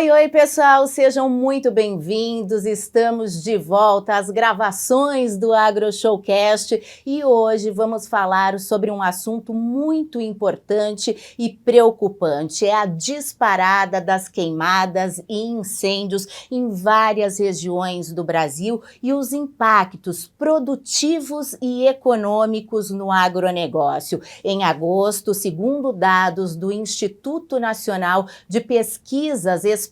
Oi, pessoal, sejam muito bem-vindos. Estamos de volta às gravações do AgroShowcast e hoje vamos falar sobre um assunto muito importante e preocupante. É a disparada das queimadas e incêndios em várias regiões do Brasil e os impactos produtivos e econômicos no agronegócio. Em agosto, segundo dados do Instituto Nacional de Pesquisas Espaciais,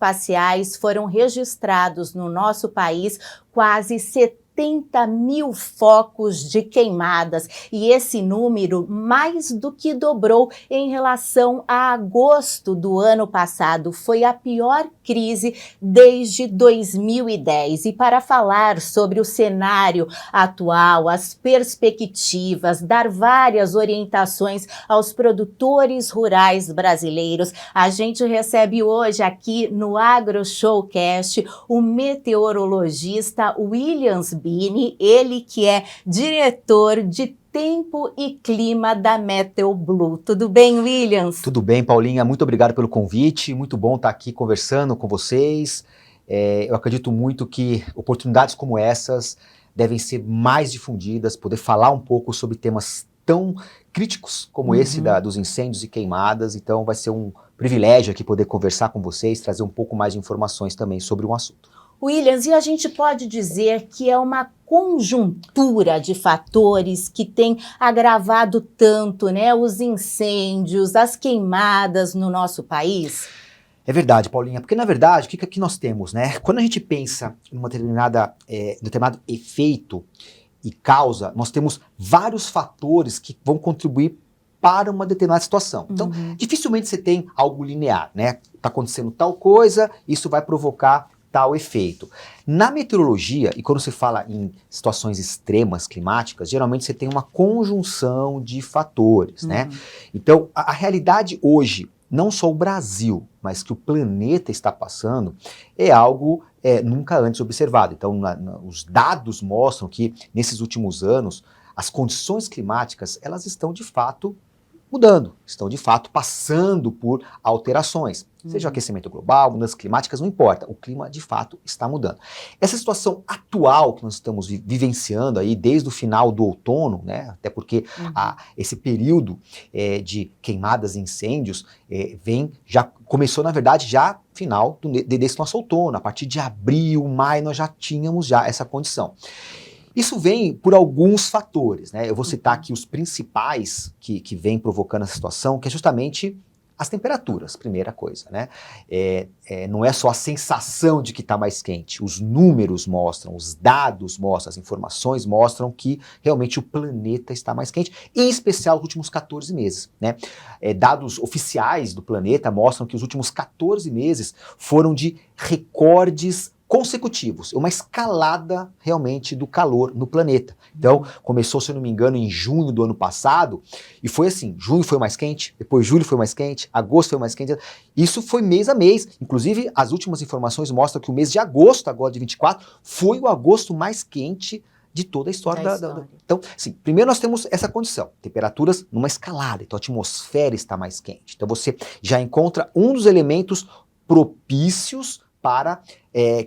foram registrados no nosso país quase 70 mil focos de queimadas, e esse número mais do que dobrou em relação a agosto do ano passado. Foi a pior crise desde 2010. E para falar sobre o cenário atual, as perspectivas, dar várias orientações aos produtores rurais brasileiros, a gente recebe hoje aqui no AgroShowcast o meteorologista Williams Bini, ele que é diretor de Tempo e Clima da Meteoblue. Tudo bem, Williams? Tudo bem, Paulinha. Muito obrigado pelo convite. Muito bom estar aqui conversando com vocês. Eu acredito muito que oportunidades como essas devem ser mais difundidas, poder falar um pouco sobre temas tão críticos como esse dos incêndios e queimadas. Então vai ser um privilégio aqui poder conversar com vocês, trazer um pouco mais de informações também sobre o assunto. Williams, e a gente pode dizer que é uma conjuntura de fatores que tem agravado tanto, né, os incêndios, as queimadas no nosso país? É verdade, Paulinha, porque na verdade, o que nós temos, né? Quando a gente pensa em uma determinado efeito e causa, nós temos vários fatores que vão contribuir para uma determinada situação. Então, dificilmente você tem algo linear, né? Está acontecendo tal coisa, isso vai provocar tal efeito. Na meteorologia, e quando se fala em situações extremas climáticas, geralmente você tem uma conjunção de fatores, né? Então, a realidade hoje, não só o Brasil, mas que o planeta está passando, é algo nunca antes observado. Então, os dados mostram que, nesses últimos anos, as condições climáticas, elas estão de fato mudando, estão de fato passando por alterações, seja aquecimento global, mudanças climáticas, não importa, o clima de fato está mudando. Essa situação atual que nós estamos vivenciando aí desde o final do outono, né, até porque esse período de queimadas e incêndios já começou na verdade já final desse nosso outono, a partir de abril, maio nós já tínhamos já essa condição. Isso vem por alguns fatores, né? Eu vou citar aqui os principais que vêm provocando essa situação, que é justamente as temperaturas, primeira coisa, né? Não é só a sensação de que está mais quente, os números mostram, os dados mostram, as informações mostram que realmente o planeta está mais quente, em especial nos últimos 14 meses, né? Dados oficiais do planeta mostram que os últimos 14 meses foram de recordes consecutivos, uma escalada realmente do calor no planeta. Então, começou, se eu não me engano, em junho do ano passado, e foi assim, junho foi mais quente, depois julho foi mais quente, agosto foi mais quente, isso foi mês a mês. Inclusive, as últimas informações mostram que o mês de agosto, agora de 24, foi o agosto mais quente de toda a história. Então, sim, primeiro nós temos essa condição, temperaturas numa escalada, então a atmosfera está mais quente. Então você já encontra um dos elementos propícios para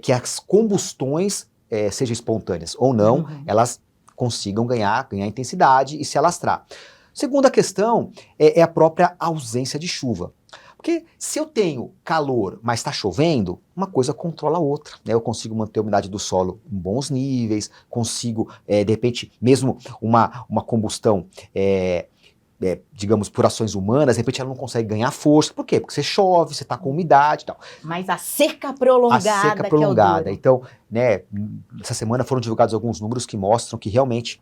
que as combustões, sejam espontâneas ou não, elas consigam ganhar intensidade e se alastrar. Segunda questão é a própria ausência de chuva. Porque se eu tenho calor, mas está chovendo, uma coisa controla a outra, né? Eu consigo manter a umidade do solo em bons níveis, consigo, de repente, mesmo uma combustão digamos, por ações humanas, de repente ela não consegue ganhar força. Por quê? Porque você chove, você está com umidade e tal. Mas a seca prolongada, que é o duro. Então, né, essa semana foram divulgados alguns números que mostram que realmente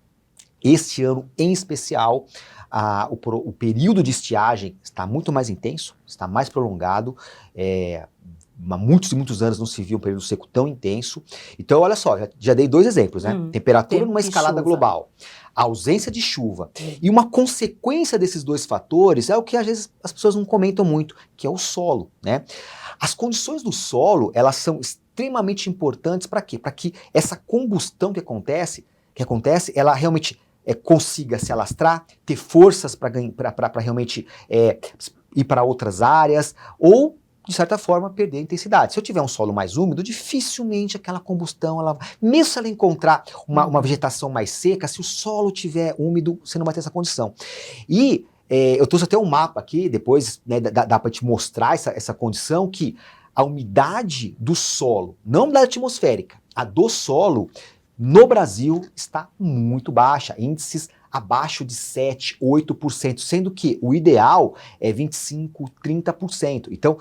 este ano, em especial, o período de estiagem está muito mais intenso, está mais prolongado. Há muitos e muitos anos não se viu um período seco tão intenso. Então, olha só, já dei dois exemplos, né? Temperatura numa escalada global, a ausência de chuva. E uma consequência desses dois fatores é o que às vezes as pessoas não comentam muito, que é o solo, né? As condições do solo, elas são extremamente importantes para quê? Para que essa combustão que acontece, ela realmente consiga se alastrar, ter forças para realmente ir para outras áreas, ou de certa forma, perder a intensidade. Se eu tiver um solo mais úmido, dificilmente aquela combustão, mesmo se ela encontrar uma vegetação mais seca, se o solo tiver úmido, você não vai ter essa condição. E eu trouxe até um mapa aqui, depois, né, dá para te mostrar essa condição, que a umidade do solo, não da atmosférica, a do solo, no Brasil, está muito baixa, índices abaixo de 7%, 8%, sendo que o ideal é 25%, 30%. Então,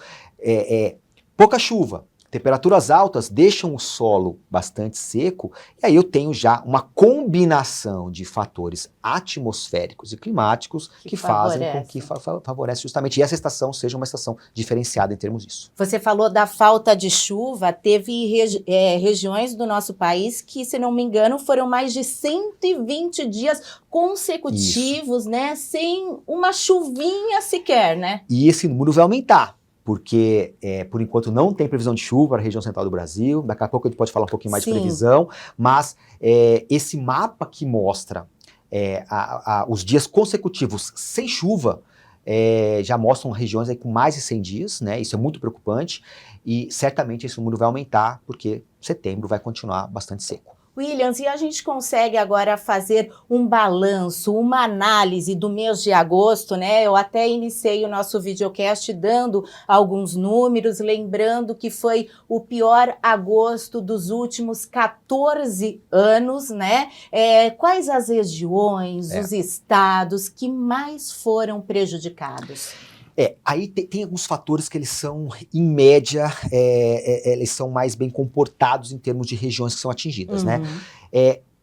pouca chuva, temperaturas altas deixam o solo bastante seco, e aí eu tenho já uma combinação de fatores atmosféricos e climáticos que fazem com que favorece justamente, e essa estação seja uma estação diferenciada em termos disso. Você falou da falta de chuva, teve regiões do nosso país que, se não me engano, foram mais de 120 dias consecutivos, né, sem uma chuvinha sequer, né? E esse número vai aumentar, porque, por enquanto, não tem previsão de chuva para a região central do Brasil. Daqui a pouco a gente pode falar um pouquinho mais de previsão, mas esse mapa que mostra os dias consecutivos sem chuva já mostram regiões aí com mais de 100 dias, né? Isso é muito preocupante e certamente esse número vai aumentar, porque setembro vai continuar bastante seco. Williams, e a gente consegue agora fazer um balanço, uma análise do mês de agosto, né? Eu até iniciei o nosso videocast dando alguns números, lembrando que foi o pior agosto dos últimos 14 anos, né? Quais as regiões, os estados que mais foram prejudicados? Aí tem alguns fatores que eles são, em média, eles são mais bem comportados em termos de regiões que são atingidas, né?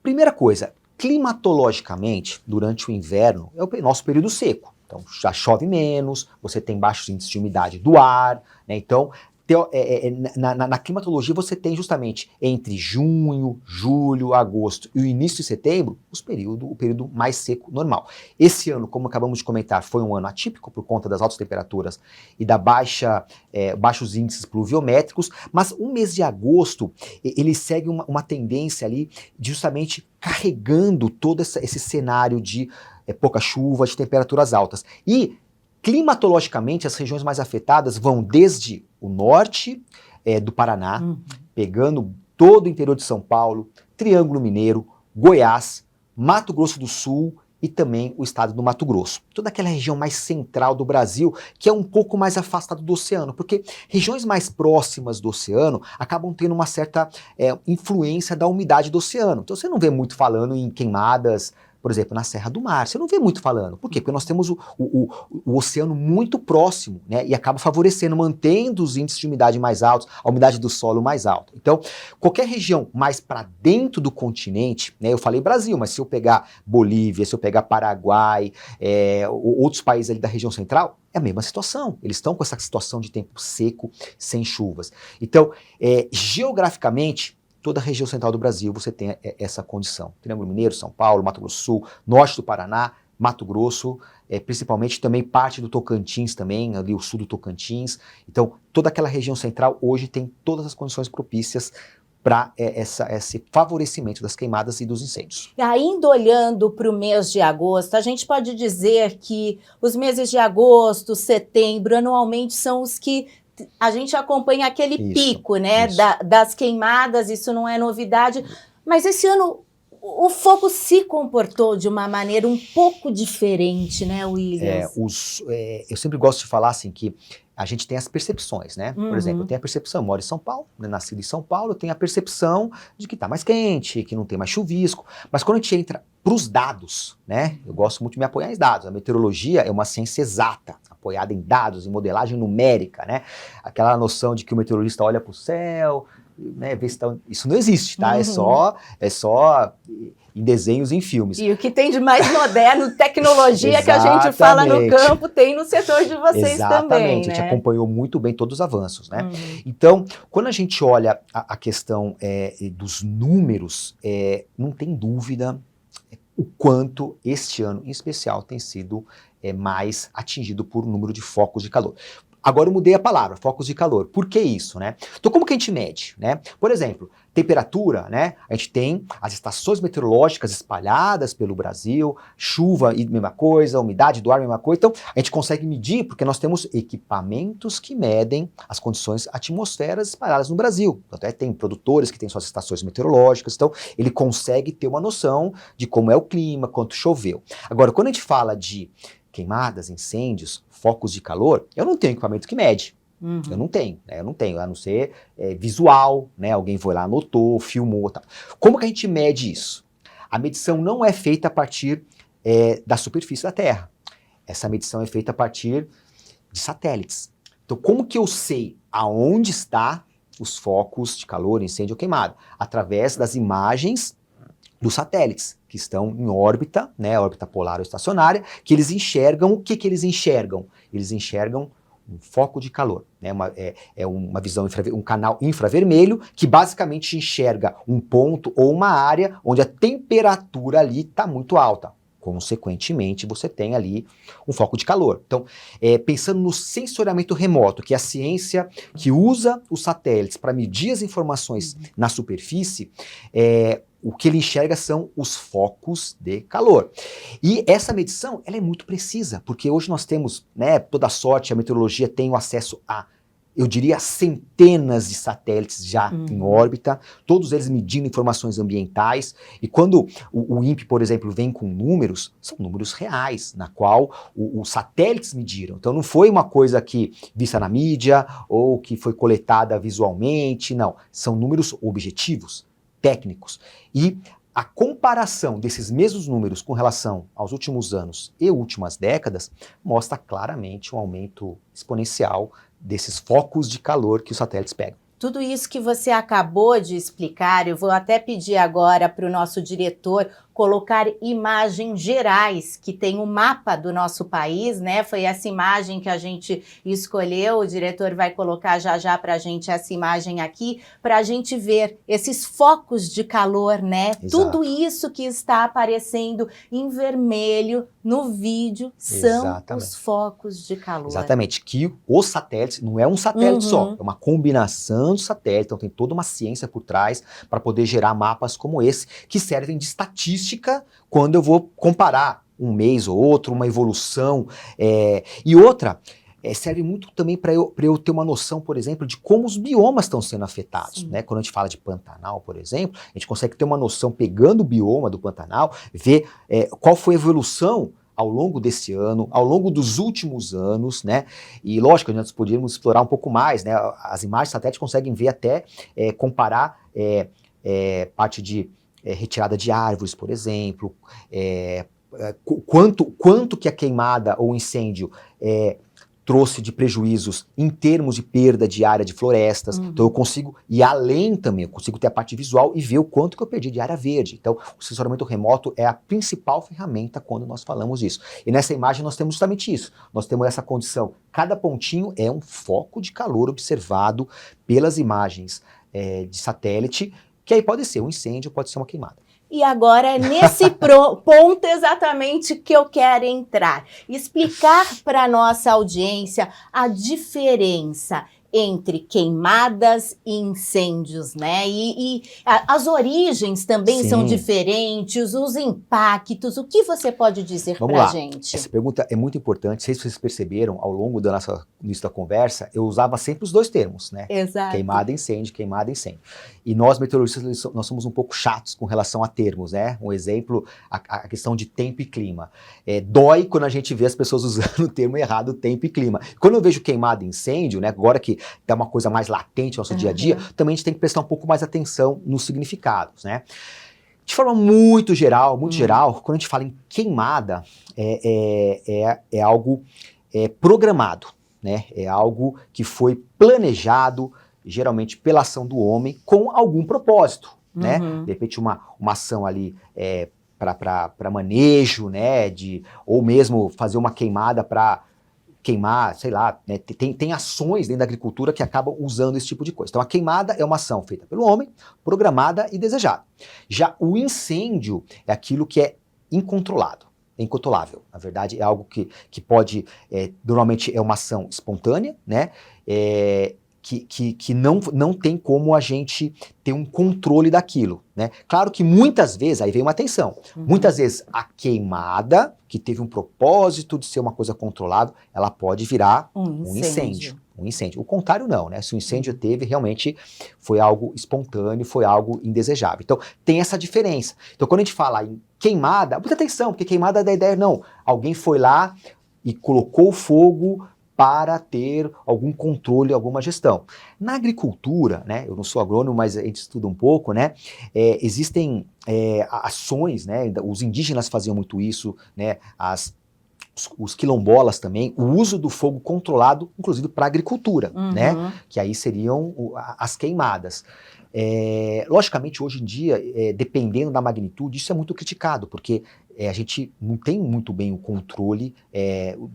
Primeira coisa, climatologicamente, durante o inverno, é o nosso período seco. Então, já chove menos, você tem baixos índices de umidade do ar, né? Então, na climatologia você tem justamente entre junho, julho, agosto e o início de setembro o período mais seco normal. Esse ano, como acabamos de comentar, foi um ano atípico por conta das altas temperaturas e da baixos índices pluviométricos, mas o mês de agosto ele segue uma tendência ali de justamente carregando todo esse cenário de pouca chuva, de temperaturas altas. E climatologicamente, as regiões mais afetadas vão desde o norte do Paraná, pegando todo o interior de São Paulo, Triângulo Mineiro, Goiás, Mato Grosso do Sul e também o estado do Mato Grosso. Toda aquela região mais central do Brasil, que é um pouco mais afastada do oceano, porque regiões mais próximas do oceano acabam tendo uma certa influência da umidade do oceano. Então você não vê muito falando em queimadas, por exemplo, na Serra do Mar, você não vê muito falando. Por quê? Porque nós temos o oceano muito próximo, né? E acaba favorecendo, mantendo os índices de umidade mais altos, a umidade do solo mais alta. Então, qualquer região mais para dentro do continente, né? Eu falei Brasil, mas se eu pegar Bolívia, se eu pegar Paraguai, outros países ali da região central, é a mesma situação. Eles estão com essa situação de tempo seco, sem chuvas. Então, geograficamente, toda a região central do Brasil você tem essa condição. Triângulo Mineiro, São Paulo, Mato Grosso do Sul, norte do Paraná, Mato Grosso, principalmente também parte do Tocantins também, ali o sul do Tocantins. Então, toda aquela região central hoje tem todas as condições propícias para esse favorecimento das queimadas e dos incêndios. Ainda olhando para o mês de agosto, a gente pode dizer que os meses de agosto, setembro, anualmente são os que a gente acompanha aquele pico, né, das queimadas, isso não é novidade, mas esse ano o fogo se comportou de uma maneira um pouco diferente, né, Williams? Eu sempre gosto de falar assim que a gente tem as percepções, né? Por exemplo, eu tenho a percepção, eu moro em São Paulo, né, nascido em São Paulo, eu tenho a percepção de que está mais quente, que não tem mais chuvisco, mas quando a gente entra para os dados, né? Eu gosto muito de me apoiar em dados. A meteorologia é uma ciência exata, apoiada em dados, em modelagem numérica, né? Aquela noção de que o meteorologista olha para o céu, né, vê se tá... Isso não existe, tá? É só em desenhos e em filmes. E o que tem de mais moderno, tecnologia que a gente fala no campo, tem no setor de vocês também, né? A gente acompanhou muito bem todos os avanços, né? Então, quando a gente olha a questão dos números, não tem dúvida o quanto este ano, em especial, tem sido mais atingido por número de focos de calor. Agora eu mudei a palavra, focos de calor. Por que isso, né? Então como que a gente mede, né? Por exemplo, temperatura, né? A gente tem as estações meteorológicas espalhadas pelo Brasil, chuva, mesma coisa, umidade do ar, mesma coisa. Então a gente consegue medir porque nós temos equipamentos que medem as condições atmosferas espalhadas no Brasil. Até tem produtores que têm suas estações meteorológicas, então ele consegue ter uma noção de como é o clima, quanto choveu. Agora, quando a gente fala de queimadas, incêndios, focos de calor, eu não tenho equipamento que mede. Eu não tenho, né? Eu não tenho, a não ser visual, né? Alguém foi lá, anotou, filmou, tal. Como que a gente mede isso? A medição não é feita a partir da superfície da Terra. Essa medição é feita a partir de satélites. Então, como que eu sei aonde está os focos de calor, incêndio ou queimada? Através das imagens dos satélites, que estão em órbita, né, órbita polar ou estacionária, que eles enxergam, o que que eles enxergam? Eles enxergam um foco de calor, né, uma visão, um canal infravermelho, que basicamente enxerga um ponto ou uma área onde a temperatura ali está muito alta. Consequentemente, você tem ali um foco de calor. Então, pensando no sensoriamento remoto, que é a ciência que usa os satélites para medir as informações na superfície, o que ele enxerga são os focos de calor. E essa medição, ela é muito precisa, porque hoje nós temos, né, toda a sorte, a meteorologia tem o acesso a, eu diria, centenas de satélites já em órbita, todos eles medindo informações ambientais, e quando o INPE, por exemplo, vem com números, são números reais, na qual os satélites mediram. Então não foi uma coisa que vista na mídia, ou que foi coletada visualmente, não, são números objetivos, técnicos. E a comparação desses mesmos números com relação aos últimos anos e últimas décadas mostra claramente um aumento exponencial desses focos de calor que os satélites pegam. Tudo isso que você acabou de explicar, eu vou até pedir agora para o nosso diretor colocar imagens gerais, que tem o mapa do nosso país, né? Foi essa imagem que a gente escolheu, o diretor vai colocar já já para a gente essa imagem aqui, para a gente ver esses focos de calor, né? Exato. Tudo isso que está aparecendo em vermelho no vídeo são Exatamente. os focos de calor. Exatamente, que os satélites, não é um satélite só, é uma combinação de satélites, então tem toda uma ciência por trás para poder gerar mapas como esse, que servem de estatística quando eu vou comparar um mês ou outro, uma evolução. E outra, serve muito também para eu ter uma noção, por exemplo, de como os biomas estão sendo afetados, né? Quando a gente fala de Pantanal, por exemplo, a gente consegue ter uma noção, pegando o bioma do Pantanal, ver qual foi a evolução ao longo desse ano, ao longo dos últimos anos, né? E lógico, nós podíamos explorar um pouco mais, né? As imagens satélites conseguem ver até, comparar parte de retirada de árvores, por exemplo, quanto que a queimada ou incêndio trouxe de prejuízos em termos de perda de área de florestas. Então eu consigo ir além também, eu consigo ter a parte visual e ver o quanto que eu perdi de área verde. Então o sensoriamento remoto é a principal ferramenta quando nós falamos disso. E nessa imagem nós temos justamente isso, nós temos essa condição, cada pontinho é um foco de calor observado pelas imagens de satélite, que aí pode ser um incêndio, pode ser uma queimada. E agora é nesse ponto exatamente que eu quero entrar. Explicar para a nossa audiência a diferença entre queimadas e incêndios, né? E as origens também Sim. são diferentes, os impactos. O que você pode dizer para a gente? Essa pergunta é muito importante. Não sei se vocês perceberam, ao longo da nossa início da conversa, eu usava sempre os dois termos, né? Exato. Queimada e incêndio, queimada e incêndio. E nós, meteorologistas, nós somos um pouco chatos com relação a termos, né? Um exemplo, a questão de tempo e clima. Dói quando a gente vê as pessoas usando o termo errado, tempo e clima. Quando eu vejo queimada e incêndio, né? Agora que é uma coisa mais latente no nosso dia a dia, também a gente tem que prestar um pouco mais atenção nos significados, né? De forma muito geral, quando a gente fala em queimada, é algo programado, né? É algo que foi planejado, geralmente pela ação do homem, com algum propósito, né? De repente uma ação ali para manejo, né? Ou mesmo fazer uma queimada para queimar, sei lá, né? Tem ações dentro da agricultura que acabam usando esse tipo de coisa. Então a queimada é uma ação feita pelo homem, programada e desejada. Já o incêndio é aquilo que é incontrolado. é incontrolável. Na verdade, é algo que pode, normalmente é uma ação espontânea, né? Que não tem como a gente ter um controle daquilo, né? Claro que muitas vezes, aí vem uma atenção, muitas vezes a queimada, que teve um propósito de ser uma coisa controlada, ela pode virar um incêndio. O contrário não, né? Se o incêndio teve, realmente foi algo espontâneo, foi algo indesejável. Então, tem essa diferença. Então, quando a gente fala em queimada, muita atenção, porque queimada da ideia não. Alguém foi lá e colocou fogo para ter algum controle, alguma gestão. Na agricultura, né, eu não sou agrônomo, mas a gente estuda um pouco, né, existem ações, né, os indígenas faziam muito isso, né, os quilombolas também, o uso do fogo controlado, inclusive para a agricultura, né, que aí seriam as queimadas. Logicamente, hoje em dia, dependendo da magnitude, isso é muito criticado, porque a gente não tem muito bem o controle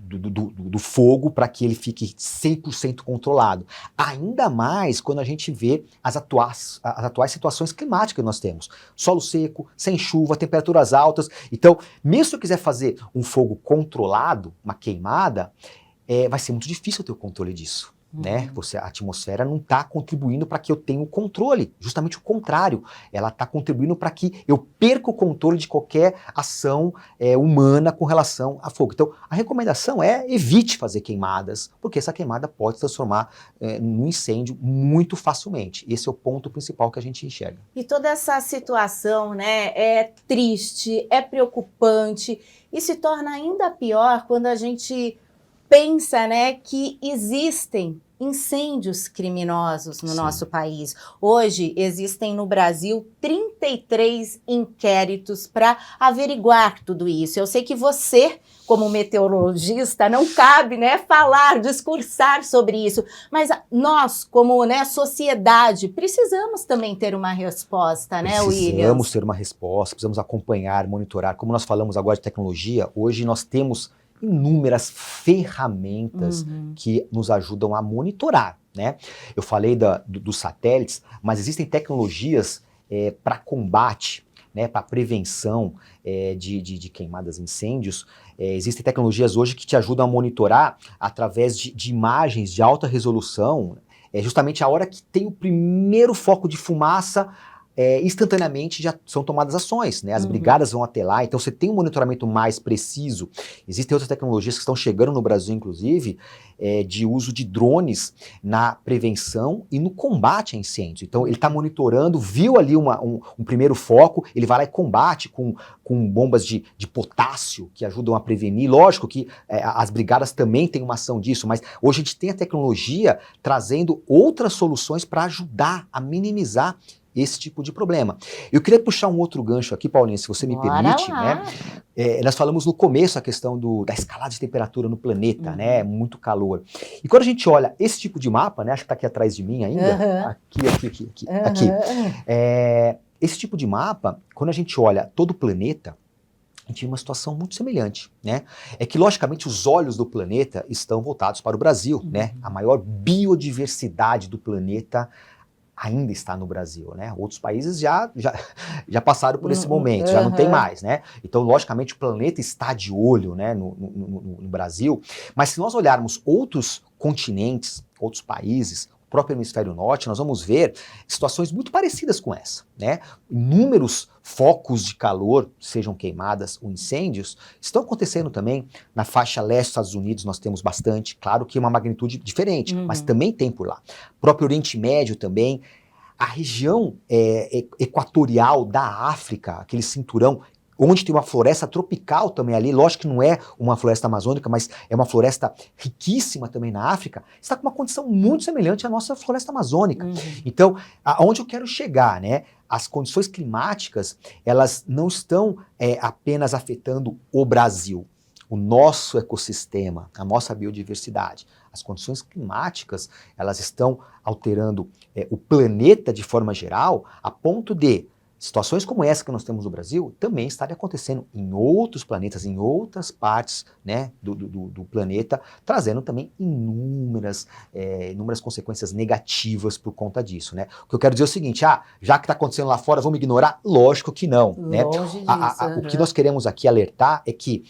do fogo para que ele fique 100% controlado. Ainda mais quando a gente vê as atuais situações climáticas que nós temos. Solo seco, sem chuva, temperaturas altas. Então, mesmo se eu quiser fazer um fogo controlado, uma queimada, vai ser muito difícil ter o controle disso. Né? A atmosfera não está contribuindo para que eu tenha o controle, justamente o contrário, ela está contribuindo para que eu perca o controle de qualquer ação humana com relação a fogo. Então, a recomendação é evite fazer queimadas, porque essa queimada pode se transformar num incêndio muito facilmente. Esse é o ponto principal que a gente enxerga. E toda essa situação, né, é triste, é preocupante e se torna ainda pior quando a gente pensa, né, que existem incêndios criminosos no nosso país. Hoje existem no Brasil 33 inquéritos para averiguar tudo isso. Eu sei que você, como meteorologista, não cabe, né, falar, discursar sobre isso, mas nós, como, né, sociedade, precisamos também ter uma resposta, né, Williams? Precisamos ter uma resposta, precisamos acompanhar, monitorar. Como nós falamos agora de tecnologia, hoje nós temos inúmeras ferramentas que nos ajudam a monitorar, né? Eu falei dos satélites, mas existem tecnologias para combate, né, para prevenção de queimadas e incêndios. Existem tecnologias hoje que te ajudam a monitorar através de imagens de alta resolução, justamente a hora que tem o primeiro foco de fumaça, instantaneamente já são tomadas ações, né? As brigadas vão até lá, então você tem um monitoramento mais preciso. Existem outras tecnologias que estão chegando no Brasil, inclusive, de uso de drones na prevenção e no combate a incêndios. Então ele está monitorando, viu ali um primeiro foco, ele vai lá e combate com bombas de potássio que ajudam a prevenir. Lógico que as brigadas também têm uma ação disso, mas hoje a gente tem a tecnologia trazendo outras soluções para ajudar a minimizar esse tipo de problema. Eu queria puxar um outro gancho aqui, Paulinha, se você me permite, né? Nós falamos no começo a questão da escalada de temperatura no planeta, né? Muito calor. E quando a gente olha esse tipo de mapa, né? Acho que está aqui atrás de mim ainda. Aqui. Esse tipo de mapa, quando a gente olha todo o planeta, a gente tem uma situação muito semelhante, né? É que, logicamente, os olhos do planeta estão voltados para o Brasil, né? A maior biodiversidade do planeta ainda está no Brasil, né? Outros países já passaram por esse momento, já não tem mais, né? Então, logicamente, o planeta está de olho, né, no Brasil, mas se nós olharmos outros continentes, outros países, o próprio hemisfério norte, nós vamos ver situações muito parecidas com essa, né? Inúmeros focos de calor, sejam queimadas ou incêndios, estão acontecendo também na faixa leste dos Estados Unidos, nós temos bastante, claro que é uma magnitude diferente, mas também tem por lá. O próprio Oriente Médio também, a região equatorial da África, aquele cinturão, onde tem uma floresta tropical também ali, lógico que não é uma floresta amazônica, mas é uma floresta riquíssima também na África, está com uma condição muito semelhante à nossa floresta amazônica. Então, aonde eu quero chegar, né? As condições climáticas, elas não estão apenas afetando o Brasil, o nosso ecossistema, a nossa biodiversidade. As condições climáticas, elas estão alterando o planeta de forma geral, a ponto de situações como essa que nós temos no Brasil também estaria acontecendo em outros planetas, em outras partes, né, do planeta, trazendo também inúmeras consequências negativas por conta disso, né? O que eu quero dizer é o seguinte, já que está acontecendo lá fora, vamos ignorar? Lógico que não, né? Longe disso. O que nós queremos aqui alertar é que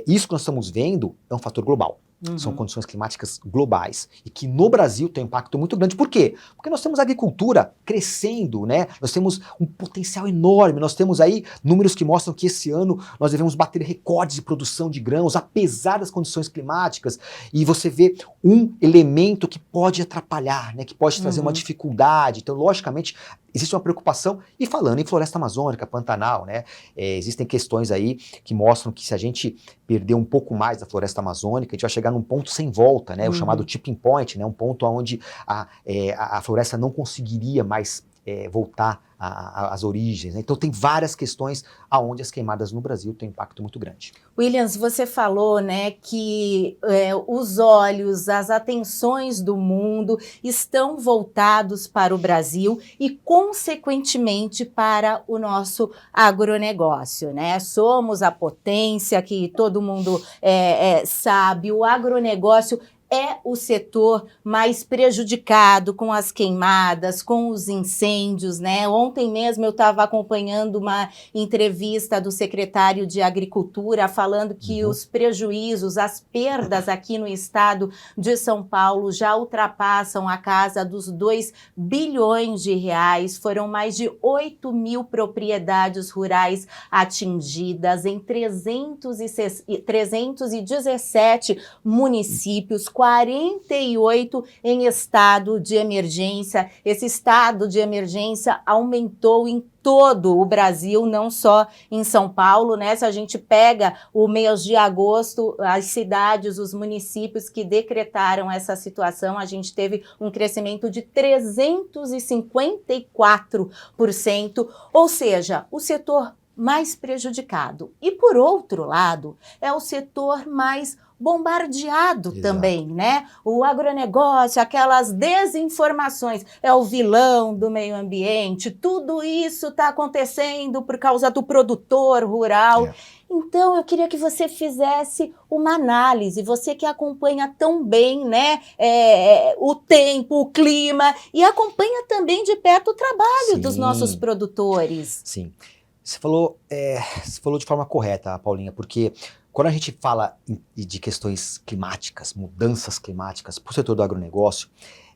isso que nós estamos vendo é um fator global. São condições climáticas globais e que no Brasil tem um impacto muito grande. Por quê? Porque nós temos a agricultura crescendo, né? Nós temos um potencial enorme, nós temos aí números que mostram que esse ano nós devemos bater recordes de produção de grãos, apesar das condições climáticas, e você vê um elemento que pode atrapalhar, né? Que pode trazer uma dificuldade. Então, logicamente, existe uma preocupação, e falando em floresta amazônica, Pantanal, né? Existem questões aí que mostram que se a gente perder um pouco mais da floresta amazônica, a gente vai chegar num ponto sem volta, né? O chamado tipping point, né? Um ponto onde a floresta não conseguiria mais voltar às origens, né? Então tem várias questões aonde as queimadas no Brasil têm um impacto muito grande. Williams, você falou, né, que os olhos, as atenções do mundo estão voltados para o Brasil e, consequentemente, para o nosso agronegócio, né? Somos a potência que todo mundo sabe, o agronegócio é o setor mais prejudicado com as queimadas, com os incêndios, né? Ontem mesmo eu estava acompanhando uma entrevista do secretário de Agricultura falando que os prejuízos, as perdas aqui no estado de São Paulo já ultrapassam a casa dos 2 bilhões de reais. Foram mais de 8 mil propriedades rurais atingidas em 317 municípios, 48 em estado de emergência. Esse estado de emergência aumentou em todo o Brasil, não só em São Paulo, né? Se a gente pega o mês de agosto, as cidades, os municípios que decretaram essa situação, a gente teve um crescimento de 354%, ou seja, o setor mais prejudicado. E, por outro lado, é o setor mais bombardeado também, né? O agronegócio, aquelas desinformações, é o vilão do meio ambiente, tudo isso está acontecendo por causa do produtor rural. Então, eu queria que você fizesse uma análise, você que acompanha tão bem, né, o tempo, o clima, e acompanha também de perto o trabalho dos nossos produtores. Sim. Você falou de forma correta, Paulinha, porque quando a gente fala de questões climáticas, mudanças climáticas para o setor do agronegócio,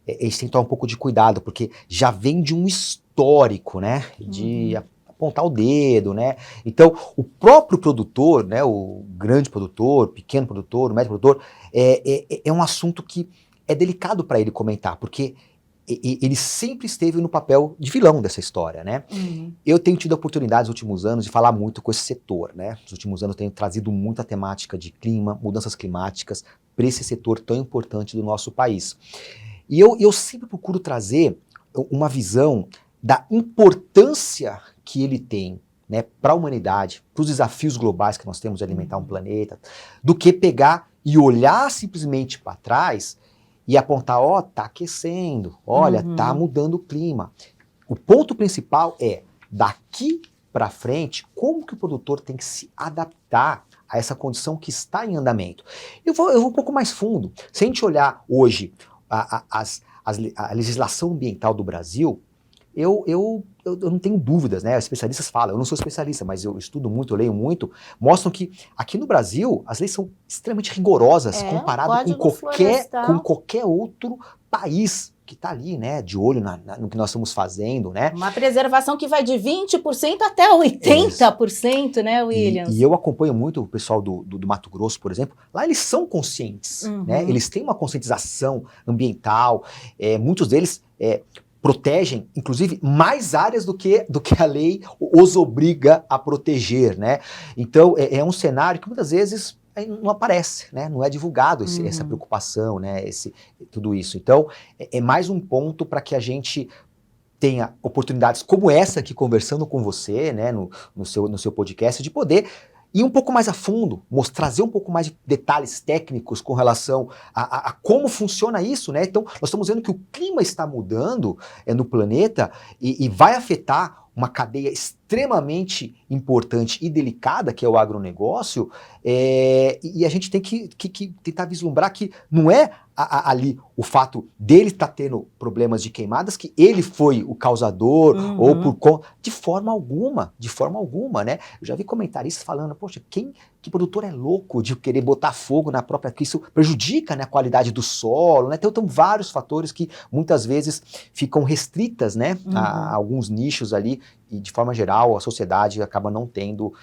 eles têm que tomar um pouco de cuidado, porque já vem de um histórico, né, de apontar o dedo, né? Então, o próprio produtor, né, o grande produtor, o pequeno produtor, o médio produtor, é um assunto que é delicado para ele comentar, porque ele sempre esteve no papel de vilão dessa história, né? Eu tenho tido a oportunidade nos últimos anos de falar muito com esse setor, né? Nos últimos anos eu tenho trazido muita temática de clima, mudanças climáticas para esse setor tão importante do nosso país. E eu sempre procuro trazer uma visão da importância que ele tem, né, para a humanidade, para os desafios globais que nós temos de alimentar um planeta, do que pegar e olhar simplesmente para trás e apontar, tá aquecendo, olha, tá mudando o clima. O ponto principal é, daqui para frente, como que o produtor tem que se adaptar a essa condição que está em andamento. Eu vou um pouco mais fundo. Se a gente olhar hoje a legislação ambiental do Brasil, eu não tenho dúvidas, né? Os especialistas falam, eu não sou especialista, mas eu estudo muito, eu leio muito, mostram que aqui no Brasil as leis são extremamente rigorosas comparado com qualquer outro país que está ali, né, de olho no que nós estamos fazendo, né? Uma preservação que vai de 20% até 80%, né, Williams? E eu acompanho muito o pessoal do Mato Grosso, por exemplo. Lá eles são conscientes, né? Eles têm uma conscientização ambiental, muitos deles protegem, inclusive, mais áreas do que a lei os obriga a proteger, né? Então, é um cenário que muitas vezes não aparece, né? Não é divulgado essa preocupação, né? Tudo isso. Então, é mais um ponto para que a gente tenha oportunidades como essa aqui, conversando com você, né? No seu podcast, de poder ir um pouco mais a fundo, trazer um pouco mais de detalhes técnicos com relação a como funciona isso, né? Então, nós estamos vendo que o clima está mudando no planeta e vai afetar uma cadeia extremamente importante e delicada, que é o agronegócio, e a gente tem que tentar vislumbrar que não é ali o fato dele estar tendo problemas de queimadas, que ele foi o causador, ou por conta... De forma alguma, né? Eu já vi comentaristas falando, poxa, que produtor é louco de querer botar fogo na própria... que isso prejudica, né, a qualidade do solo, né? Então, vários fatores que muitas vezes ficam restritas, né, a alguns nichos ali, e de forma geral a sociedade acaba não tendo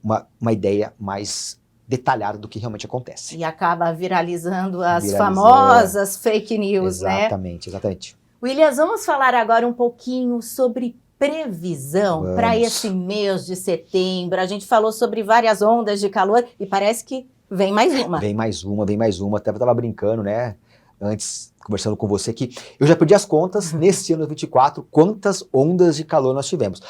uma ideia mais detalhada do que realmente acontece. E acaba viralizando as famosas fake news, exatamente, né? Exatamente. Williams, vamos falar agora um pouquinho sobre previsão para esse mês de setembro. A gente falou sobre várias ondas de calor e parece que vem mais uma. Vem mais uma. Até eu estava brincando, né, antes, conversando com você, que eu já perdi as contas, nesse ano 2024, quantas ondas de calor nós tivemos.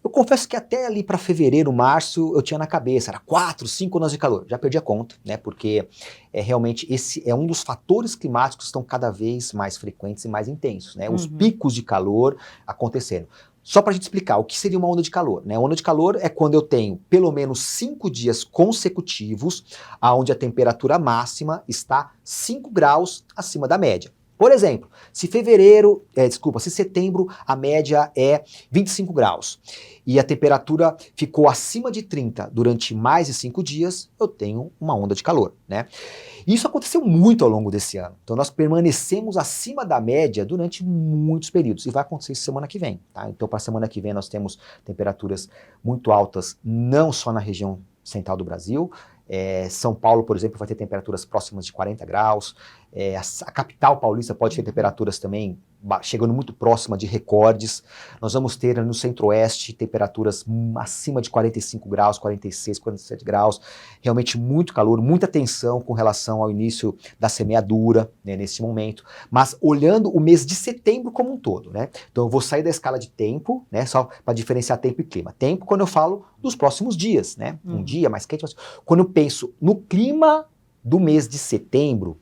Eu confesso que até ali para fevereiro, março, eu tinha na cabeça, era 4, 5 ondas de calor. Já perdi a conta, né? Porque realmente esse é um dos fatores climáticos que estão cada vez mais frequentes e mais intensos, né? Os picos de calor acontecendo. Só para a gente explicar o que seria uma onda de calor, né? Onda de calor é quando eu tenho pelo menos 5 dias consecutivos onde a temperatura máxima está 5 graus acima da média. Por exemplo, se setembro a média é 25 graus e a temperatura ficou acima de 30 durante mais de 5 dias, eu tenho uma onda de calor, né? Isso aconteceu muito ao longo desse ano. Então nós permanecemos acima da média durante muitos períodos e vai acontecer isso semana que vem, tá? Então para a semana que vem nós temos temperaturas muito altas, não só na região central do Brasil. São Paulo, por exemplo, vai ter temperaturas próximas de 40 graus. A capital paulista pode ter temperaturas também chegando muito próxima de recordes. Nós vamos ter no centro-oeste temperaturas acima de 45 graus, 46, 47 graus. Realmente muito calor, muita tensão com relação ao início da semeadura, né, nesse momento. Mas olhando o mês de setembro como um todo, né? Então eu vou sair da escala de tempo, né, só para diferenciar tempo e clima. Tempo quando eu falo dos próximos dias, né? Um dia mais quente. Quando eu penso no clima do mês de setembro,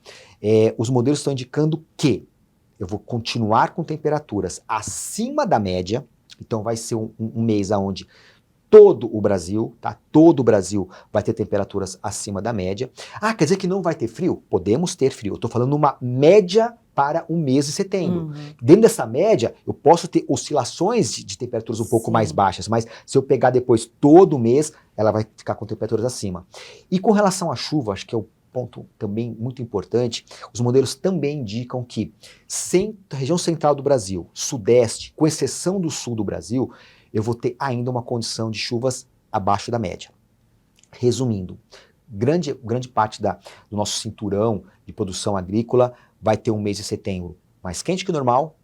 os modelos estão indicando que eu vou continuar com temperaturas acima da média, então vai ser um mês onde todo o Brasil, tá? Todo o Brasil vai ter temperaturas acima da média. Quer dizer que não vai ter frio? Podemos ter frio. Eu estou falando uma média para o mês de setembro. Dentro dessa média, eu posso ter oscilações de temperaturas um pouco mais baixas, mas se eu pegar depois todo mês, ela vai ficar com temperaturas acima. E com relação à chuva, acho que é o ponto também muito importante, os modelos também indicam que região central do Brasil, sudeste, com exceção do sul do Brasil, eu vou ter ainda uma condição de chuvas abaixo da média. Resumindo, grande parte do nosso cinturão de produção agrícola vai ter um mês de setembro mais quente que o normal,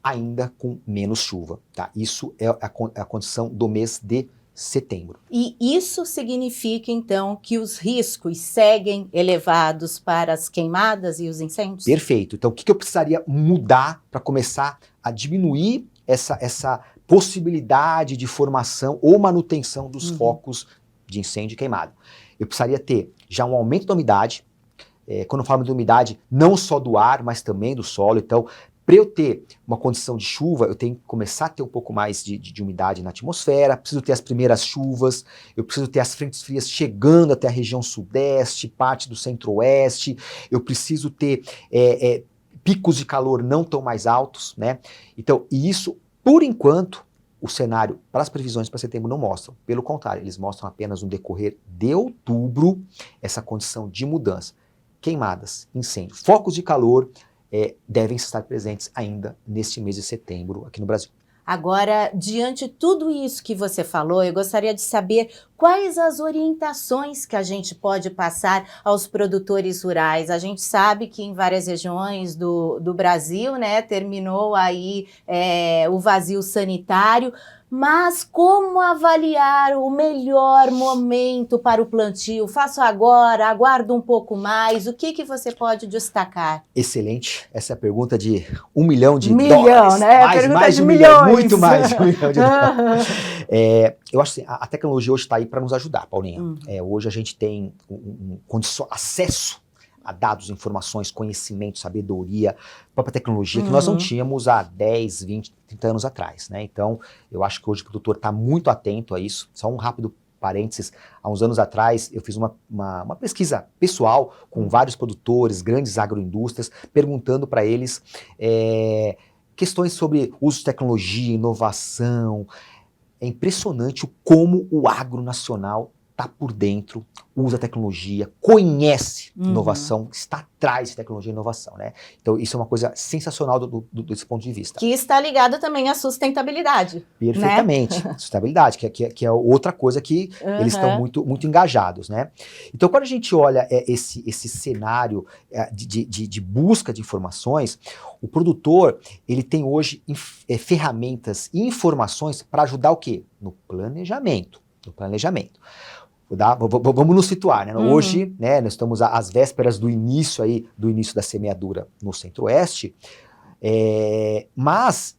ainda com menos chuva, tá? Isso é a condição do mês de setembro. E isso significa, então, que os riscos seguem elevados para as queimadas e os incêndios? Perfeito. Então, o que eu precisaria mudar para começar a diminuir essa possibilidade de formação ou manutenção dos focos de incêndio e queimado? Eu precisaria ter já um aumento da umidade. Quando eu falo de umidade, não só do ar, mas também do solo. Então, para eu ter uma condição de chuva, eu tenho que começar a ter um pouco mais de umidade na atmosfera, preciso ter as primeiras chuvas, eu preciso ter as frentes frias chegando até a região sudeste, parte do centro-oeste, eu preciso ter picos de calor não tão mais altos, né? Então, e isso, por enquanto, o cenário para as previsões para setembro não mostram. Pelo contrário, eles mostram apenas no decorrer de outubro essa condição de mudança. Queimadas, incêndio, focos de calor, devem estar presentes ainda neste mês de setembro aqui no Brasil. Agora, diante de tudo isso que você falou, eu gostaria de saber quais as orientações que a gente pode passar aos produtores rurais. A gente sabe que em várias regiões do Brasil, né, terminou aí o vazio sanitário, mas como avaliar o melhor momento para o plantio? Faço agora, aguardo um pouco mais, o que você pode destacar? Excelente, essa é a pergunta de $1 milhão de milhão, dólares. Né? Mais de 1 milhão, muito mais de $1 milhão de dólares. Eu acho que a tecnologia hoje está aí para nos ajudar, Paulinha. Hoje a gente tem acesso a dados, informações, conhecimento, sabedoria, própria tecnologia, que nós não tínhamos há 10, 20, 30 anos atrás, né? Então, eu acho que hoje o produtor está muito atento a isso. Só um rápido parênteses, há uns anos atrás eu fiz uma pesquisa pessoal com vários produtores, grandes agroindústrias, perguntando para eles questões sobre uso de tecnologia, inovação. É impressionante como o agro nacional está por dentro, usa tecnologia, conhece inovação, está atrás de tecnologia e inovação, né? Então isso é uma coisa sensacional desse ponto de vista. Que está ligado também à sustentabilidade. Perfeitamente, né? Sustentabilidade, que é outra coisa que eles estão muito engajados, né? Então quando a gente olha esse cenário de busca de informações, o produtor, ele tem hoje ferramentas e informações para ajudar o quê? No planejamento. Vamos nos situar, né? Hoje, né, nós estamos às vésperas do início da semeadura no Centro-Oeste, mas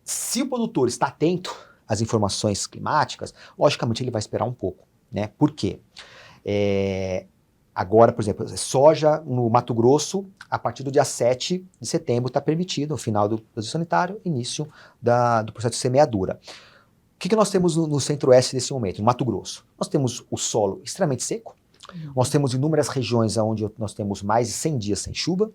se o produtor está atento às informações climáticas, logicamente ele vai esperar um pouco, né? Por quê? Agora, por exemplo, soja no Mato Grosso, a partir do dia 7 de setembro está permitido, no final do processo sanitário, início do processo de semeadura. O que nós temos no Centro-Oeste nesse momento, no Mato Grosso? Nós temos o solo extremamente seco, nós temos inúmeras regiões onde nós temos mais de 100 dias sem chuva,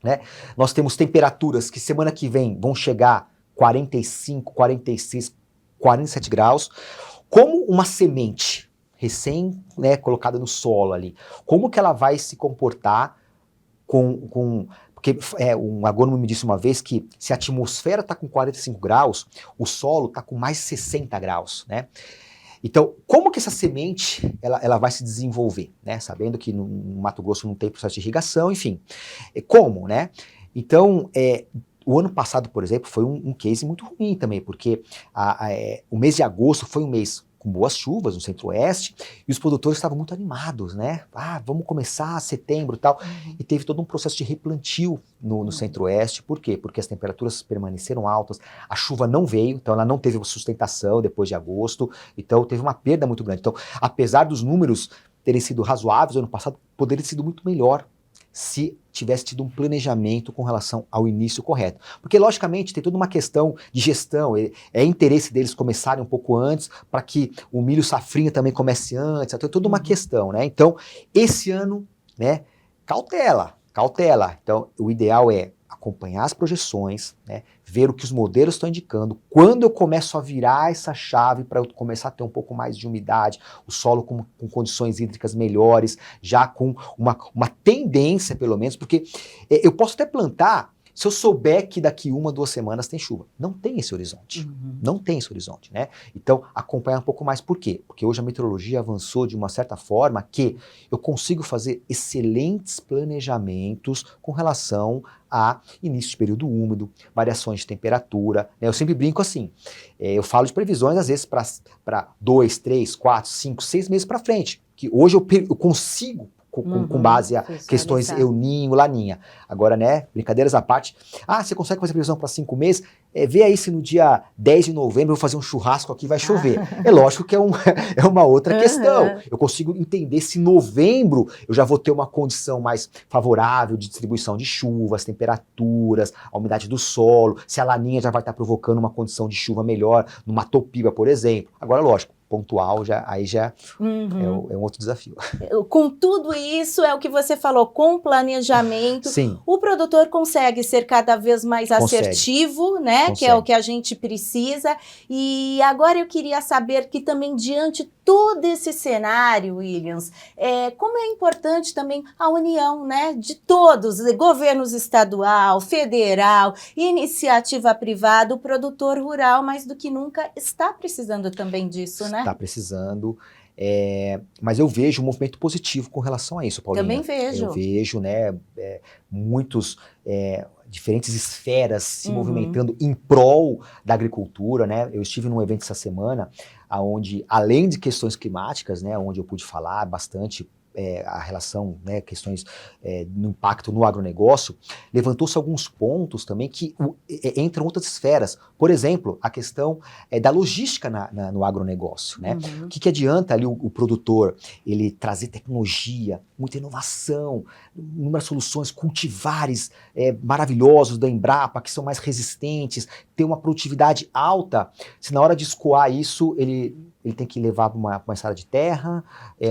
né? Nós temos temperaturas que semana que vem vão chegar 45, 46, 47 graus. Como uma semente recém, né, colocada no solo ali, como que ela vai se comportar porque um agrônomo me disse uma vez que se a atmosfera está com 45 graus, o solo está com mais 60 graus, né? Então, como que essa semente ela vai se desenvolver, né? Sabendo que no Mato Grosso não tem processo de irrigação, enfim. Como, né? Então, o ano passado, por exemplo, foi um case muito ruim também, porque o mês de agosto foi um mês com boas chuvas no Centro-Oeste, e os produtores estavam muito animados, né? Vamos começar setembro e tal. E teve todo um processo de replantio no Centro-Oeste. Por quê? Porque as temperaturas permaneceram altas, a chuva não veio, então ela não teve sustentação depois de agosto, então teve uma perda muito grande. Então, apesar dos números terem sido razoáveis no ano passado, poderia ter sido muito melhor se tivesse tido um planejamento com relação ao início correto. Porque, logicamente, tem toda uma questão de gestão, é interesse deles começarem um pouco antes, para que o milho safrinha também comece antes, tem toda uma questão, né? Então, esse ano, né, cautela. Então, o ideal é acompanhar as projeções, né, ver o que os modelos estão indicando. Quando eu começo a virar essa chave para eu começar a ter um pouco mais de umidade, o solo com condições hídricas melhores, já com uma tendência, pelo menos, porque eu posso até plantar se eu souber que daqui 1, 2 semanas tem chuva. Não tem esse horizonte. Não tem esse horizonte, né? Então, acompanhar um pouco mais. Por quê? Porque hoje a meteorologia avançou de uma certa forma que eu consigo fazer excelentes planejamentos com relação a início de período úmido, variações de temperatura, né? Eu sempre brinco assim, eu falo de previsões às vezes para 2, 3, 4, 5, 6 meses para frente, que hoje eu consigo com base a questões El Ninho, Laninha. Agora, né, brincadeiras à parte, você consegue fazer previsão para 5 meses? Vê aí se no dia 10 de novembro eu vou fazer um churrasco aqui e vai chover. É lógico que é uma outra questão. Eu consigo entender se em novembro eu já vou ter uma condição mais favorável de distribuição de chuvas, temperaturas, a umidade do solo, se a Laninha já vai estar provocando uma condição de chuva melhor, numa Topiba, por exemplo. Agora, lógico, pontual, aí já é um outro desafio. Com tudo isso, é o que você falou, com planejamento, sim, o produtor consegue ser cada vez mais assertivo, né? Que é o que a gente precisa. E agora eu queria saber que também, diante de todo esse cenário, Williams, como é importante também a união, né, de todos, governos estadual, federal, iniciativa privada, o produtor rural, mais do que nunca, está precisando também disso, né? Está precisando, mas eu vejo um movimento positivo com relação a isso, Paulinha. Também vejo. Eu vejo, né, muitos diferentes esferas se movimentando em prol da agricultura, né? Eu estive num evento essa semana, onde, além de questões climáticas, né, onde eu pude falar bastante a relação, né, questões no impacto no agronegócio, levantou-se alguns pontos também que entram outras esferas. Por exemplo, a questão da logística no agronegócio, né? O que adianta ali o produtor ele trazer tecnologia, muita inovação, inúmeras soluções, cultivares maravilhosos da Embrapa, que são mais resistentes, ter uma produtividade alta, se na hora de escoar isso, ele tem que levar para uma estrada de terra,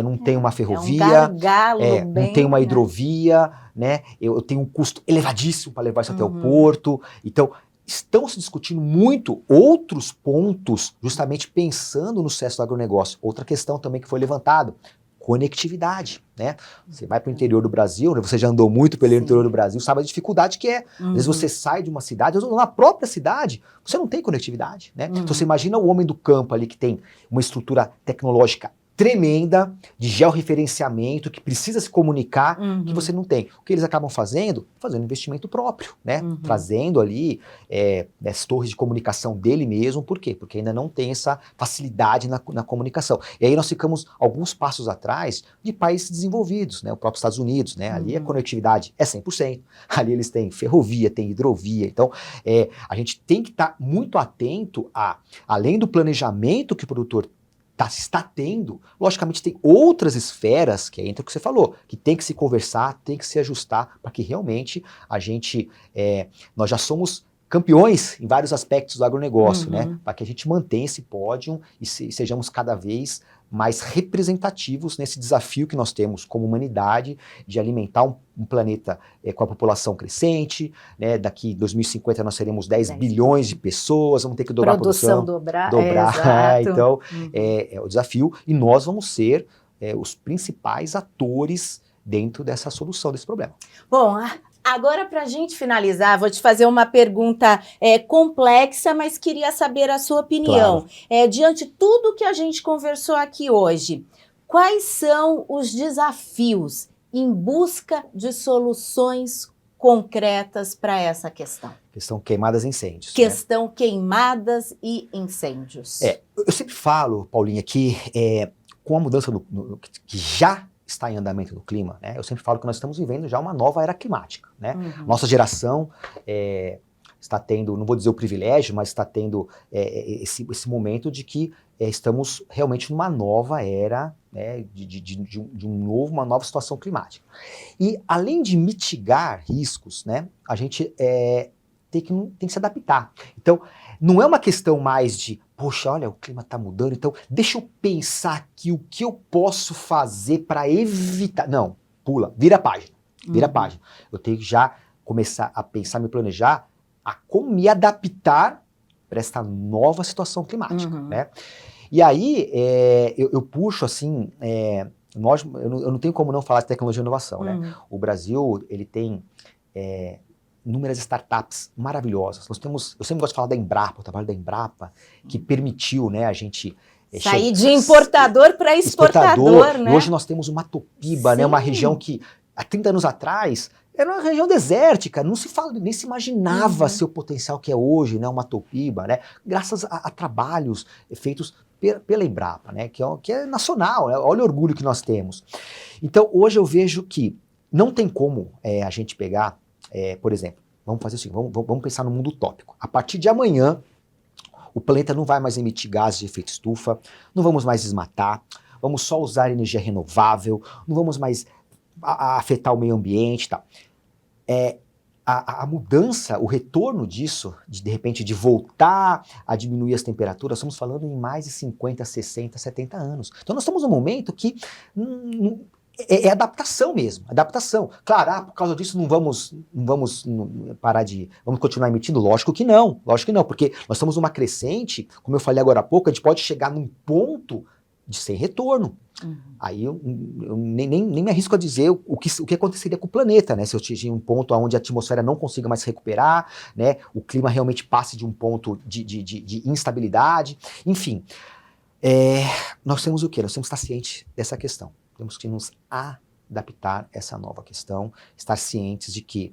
não tem uma ferrovia, um gargalo não tem uma hidrovia, né? Eu tenho um custo elevadíssimo para levar isso até o porto. Então, estão se discutindo muito outros pontos, justamente pensando no sucesso do agronegócio. Outra questão também que foi levantada, conectividade, né? Você vai para o interior do Brasil, né? Você já andou muito pelo interior do Brasil, sabe a dificuldade que é. Às vezes você sai de uma cidade, ou na própria cidade, você não tem conectividade, né? Então você imagina o homem do campo ali que tem uma estrutura tecnológica tremenda, de georreferenciamento, que precisa se comunicar, que você não tem. O que eles acabam fazendo? Fazendo investimento próprio, né? Trazendo ali as torres de comunicação dele mesmo. Por quê? Porque ainda não tem essa facilidade na comunicação. E aí nós ficamos alguns passos atrás de países desenvolvidos, né? O próprio Estados Unidos, né? Ali a conectividade é 100%. Ali eles têm ferrovia, têm hidrovia. Então, a gente tem que estar muito atento além do planejamento que o produtor está tendo, logicamente tem outras esferas, que é entre o que você falou, que tem que se conversar, tem que se ajustar, para que realmente nós já somos campeões em vários aspectos do agronegócio, né? Para que a gente mantenha esse pódio e sejamos cada vez mais representativos nesse desafio que nós temos como humanidade de alimentar um planeta com a população crescente, né? Daqui 2050 nós seremos 10 bilhões de pessoas, vamos ter que dobrar a produção. Dobrar. Então, é o desafio e nós vamos ser os principais atores dentro dessa solução desse problema. Bom, agora, para a gente finalizar, vou te fazer uma pergunta complexa, mas queria saber a sua opinião. Claro. Diante de tudo que a gente conversou aqui hoje, quais são os desafios em busca de soluções concretas para essa questão? Questão queimadas e incêndios. Questão queimadas e incêndios. Eu sempre falo, Paulinha, que com a mudança que já está em andamento do clima, né? Eu sempre falo que nós estamos vivendo já uma nova era climática, né? Nossa geração está tendo, não vou dizer o privilégio, mas está tendo esse momento de que estamos realmente numa nova era, né? Uma nova situação climática. E além de mitigar riscos, né? A gente tem que se adaptar. Então, não é uma questão mais de poxa, olha, o clima está mudando, então deixa eu pensar aqui o que eu posso fazer para evitar. Não, pula, vira a página, vira a página. Eu tenho que já começar a pensar, me planejar, a como me adaptar para esta nova situação climática, né? E aí, eu puxo assim, eu não tenho como não falar de tecnologia e inovação, né? O Brasil, ele tem inúmeras startups maravilhosas. Eu sempre gosto de falar da Embrapa, o trabalho da Embrapa, que permitiu, né, a gente sair de importador para exportador, né? E hoje nós temos uma Matopiba, né, uma região que há 30 anos atrás era uma região desértica, não se fala, nem se imaginava seu potencial que é hoje, né, uma Matopiba, né, graças a trabalhos feitos pela Embrapa, né, que é nacional, né, olha o orgulho que nós temos. Então, hoje eu vejo que não tem como a gente pegar por exemplo, vamos fazer assim, vamos pensar no mundo utópico. A partir de amanhã, o planeta não vai mais emitir gases de efeito estufa, não vamos mais desmatar, vamos só usar energia renovável, não vamos mais afetar o meio ambiente e tal. A mudança, o retorno disso, de repente de voltar a diminuir as temperaturas, estamos falando em mais de 50, 60, 70 anos. Então nós estamos num momento que é adaptação mesmo, adaptação. Claro, por causa disso não vamos parar vamos continuar emitindo? Lógico que não, porque nós estamos numa crescente, como eu falei agora há pouco, a gente pode chegar num ponto de sem retorno. Aí eu nem me arrisco a dizer o que aconteceria com o planeta, né? Se eu atingir um ponto onde a atmosfera não consiga mais se recuperar, né? O clima realmente passe de um ponto de instabilidade, enfim. Nós temos o quê? Nós temos que estar cientes dessa questão. Temos que nos adaptar a essa nova questão, estar cientes de que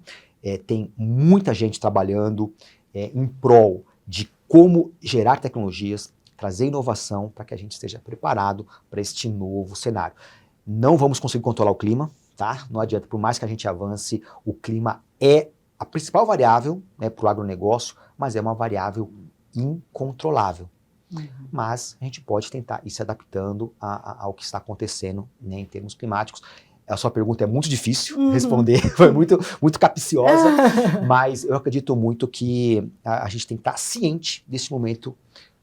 tem muita gente trabalhando em prol de como gerar tecnologias, trazer inovação para que a gente esteja preparado para este novo cenário. Não vamos conseguir controlar o clima, tá? Não adianta, por mais que a gente avance, o clima é a principal variável, né, para o agronegócio, mas é uma variável incontrolável. Mas a gente pode tentar ir se adaptando ao que está acontecendo, né, em termos climáticos. A sua pergunta é muito difícil responder, foi muito capciosa, mas eu acredito muito que a gente tem que estar ciente desse momento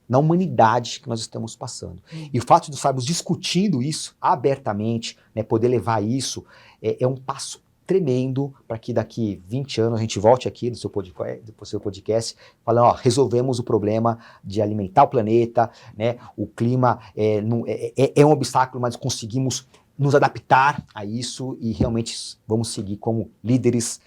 na humanidade que nós estamos passando. E o fato de estarmos discutindo isso abertamente, né, poder levar isso, é um passo tremendo para que daqui 20 anos a gente volte aqui no seu podcast falando, ó, resolvemos o problema de alimentar o planeta, né, o clima é um obstáculo, mas conseguimos nos adaptar a isso e realmente vamos seguir como líderes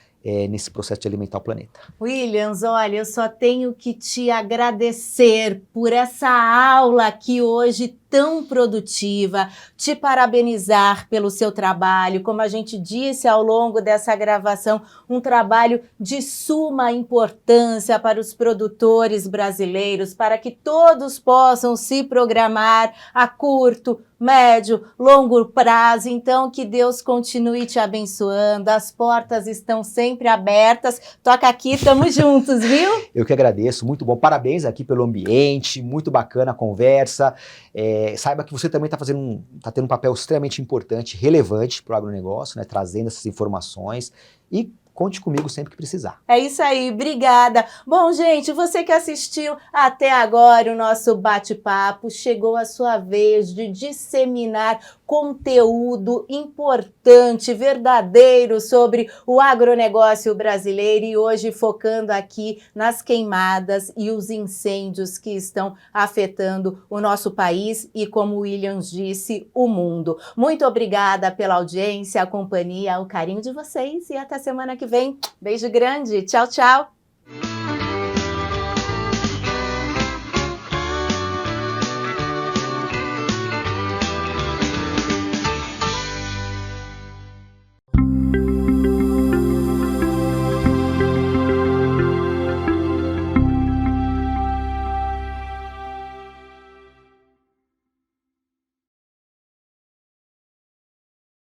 nesse processo de alimentar o planeta. Williams, olha, eu só tenho que te agradecer por essa aula aqui hoje tão produtiva, te parabenizar pelo seu trabalho, como a gente disse ao longo dessa gravação, um trabalho de suma importância para os produtores brasileiros, para que todos possam se programar a curto, médio, longo prazo. Então, que Deus continue te abençoando, as portas estão sempre abertas, toca aqui, estamos juntos, viu? Eu que agradeço, muito bom, parabéns aqui pelo ambiente, muito bacana a conversa, saiba que você também está tendo um papel extremamente importante, relevante para o agronegócio, né, trazendo essas informações e conte comigo sempre que precisar. É isso aí, obrigada. Bom, gente, você que assistiu até agora o nosso bate-papo, chegou a sua vez de disseminar conteúdo importante, verdadeiro sobre o agronegócio brasileiro e hoje focando aqui nas queimadas e os incêndios que estão afetando o nosso país e, como o Williams disse, o mundo. Muito obrigada pela audiência, a companhia, o carinho de vocês e até semana que vem. Beijo grande, tchau, tchau!